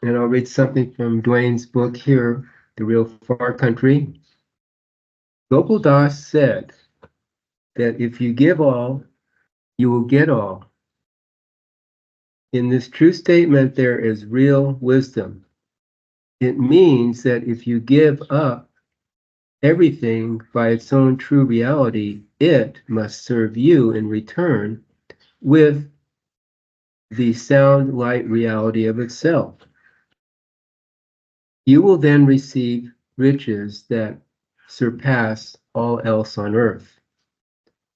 and I'll read something from Duane's book here, The Real Far Country. Gopal Das said that if you give all, you will get all. In this true statement, there is real wisdom. It means that if you give up everything by its own true reality, it must serve you in return with the sound light reality of itself. You will then receive riches that surpass all else on earth.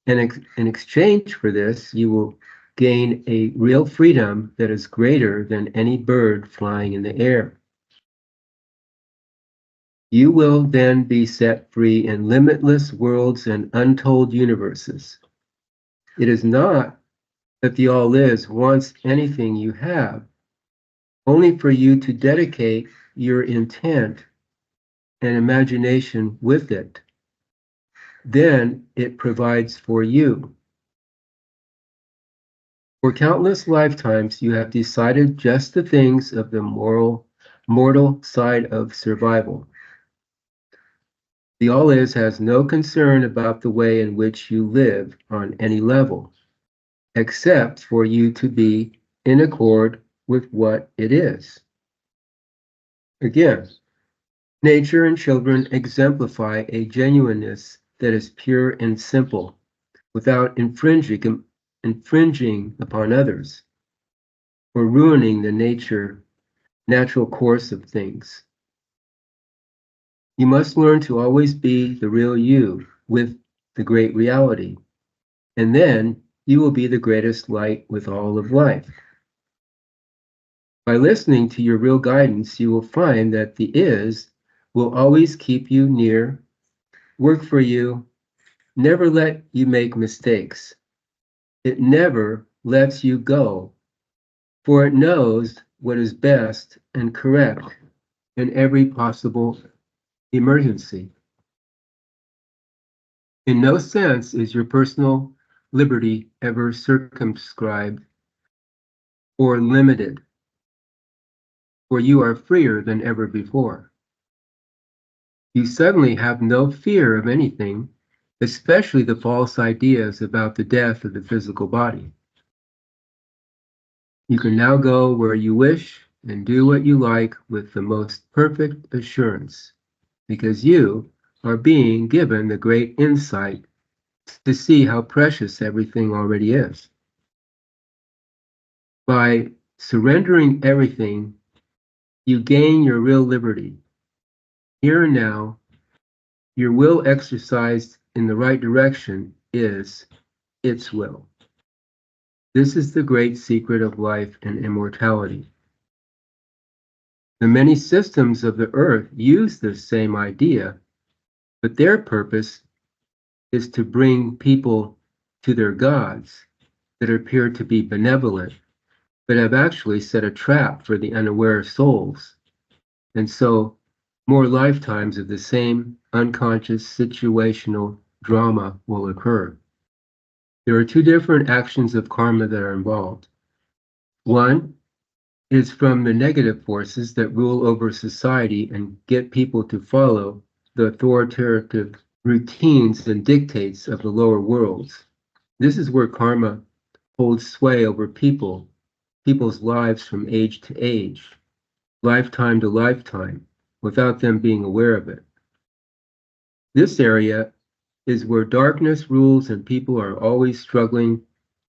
And in exchange for this, you will gain a real freedom that is greater than any bird flying in the air. You will then be set free in limitless worlds and untold universes. It is not that the All-Is wants anything you have, only for you to dedicate your intent and imagination with it. Then it provides for you. For countless lifetimes, you have decided just the things of the mortal side of survival. The All-Is has no concern about the way in which you live on any level, except for you to be in accord with what it is. Again, nature and children exemplify a genuineness that is pure and simple, without infringing upon others, or ruining the natural course of things. You must learn to always be the real you with the great reality, and then you will be the greatest light with all of life. By listening to your real guidance, you will find that the Is will always keep you near, work for you, never let you make mistakes. It never lets you go, for it knows what is best and correct in every possible emergency. In no sense is your personal liberty ever circumscribed or limited, for you are freer than ever before. You suddenly have no fear of anything, especially the false ideas about the death of the physical body. You can now go where you wish and do what you like with the most perfect assurance, because you are being given the great insight to see how precious everything already is. By surrendering everything, you gain your real liberty. Here and now, your will exercised in the right direction is its will. This is the great secret of life and immortality. The many systems of the earth use this same idea, but their purpose is to bring people to their gods that appear to be benevolent, but have actually set a trap for the unaware souls. And so more lifetimes of the same unconscious situational drama will occur. There are two different actions of karma that are involved. One is from the negative forces that rule over society and get people to follow the authoritative routines and dictates of the lower worlds. This is where karma holds sway over people's lives from age to age, lifetime to lifetime, without them being aware of it. This area is where darkness rules and people are always struggling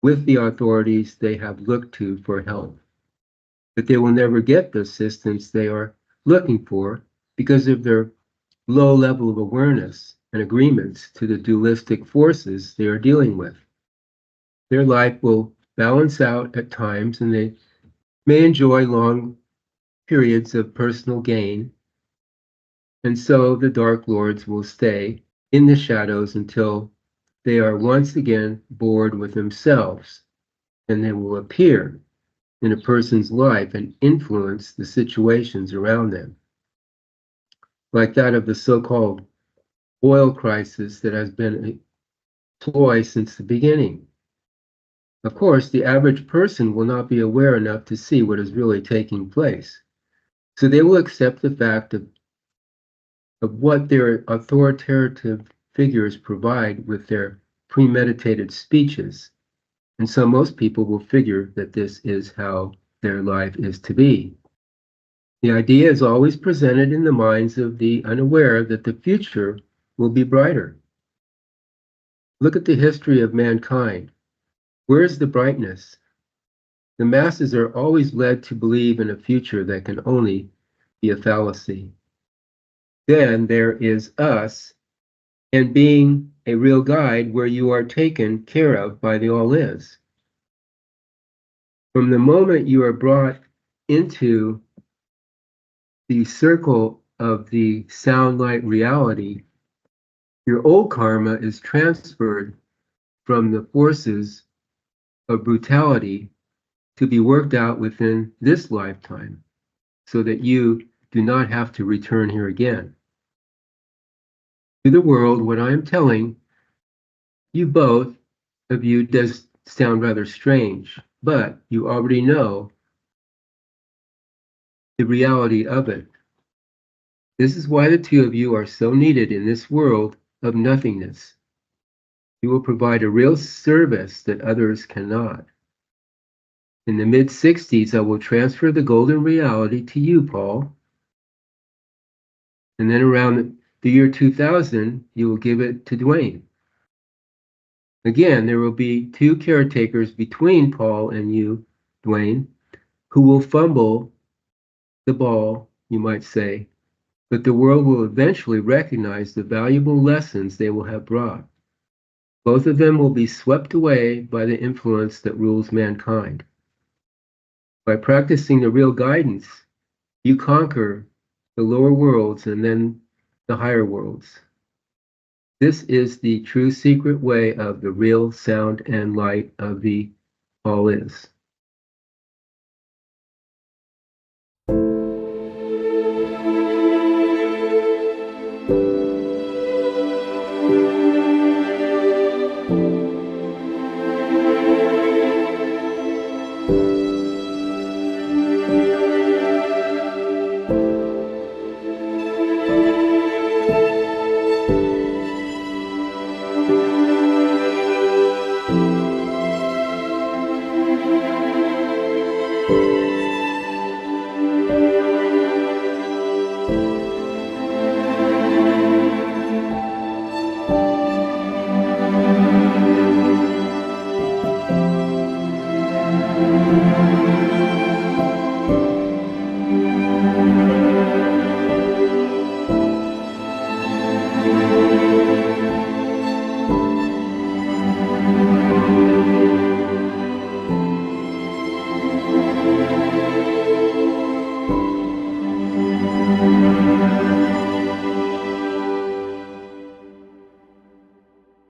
with the authorities they have looked to for help. But they will never get the assistance they are looking for because of their low level of awareness and agreements to the dualistic forces they are dealing with. Their life will balance out at times, and they may enjoy long periods of personal gain. And so the Dark Lords will stay in the shadows until they are once again bored with themselves, and they will appear in a person's life and influence the situations around them, like that of the so-called oil crisis that has been a ploy since the beginning. Of course, the average person will not be aware enough to see what is really taking place. So they will accept the fact of what their authoritative figures provide with their premeditated speeches. And so most people will figure that this is how their life is to be. The idea is always presented in the minds of the unaware that the future will be brighter. Look at the history of mankind. Where is the brightness? The masses are always led to believe in a future that can only be a fallacy. Then there is us and being a real guide where you are taken care of by the All-Is. From the moment you are brought into the circle of the sound light reality, your old karma is transferred from the forces of brutality to be worked out within this lifetime so that you do not have to return here again. To the world, what I am telling you both of you does sound rather strange, but you already know the reality of it. This is why the two of you are so needed in this world of nothingness. You will provide a real service that others cannot. In the mid-60s, I will transfer the golden reality to you, Paul. And then around the year 2000, you will give it to Duane. Again, there will be two caretakers between Paul and you, Duane, who will fumble the ball, you might say, but the world will eventually recognize the valuable lessons they will have brought. Both of them will be swept away by the influence that rules mankind. By practicing the real guidance, you conquer the lower worlds and then the higher worlds. This is the true secret way of the real sound and light of the All-Is.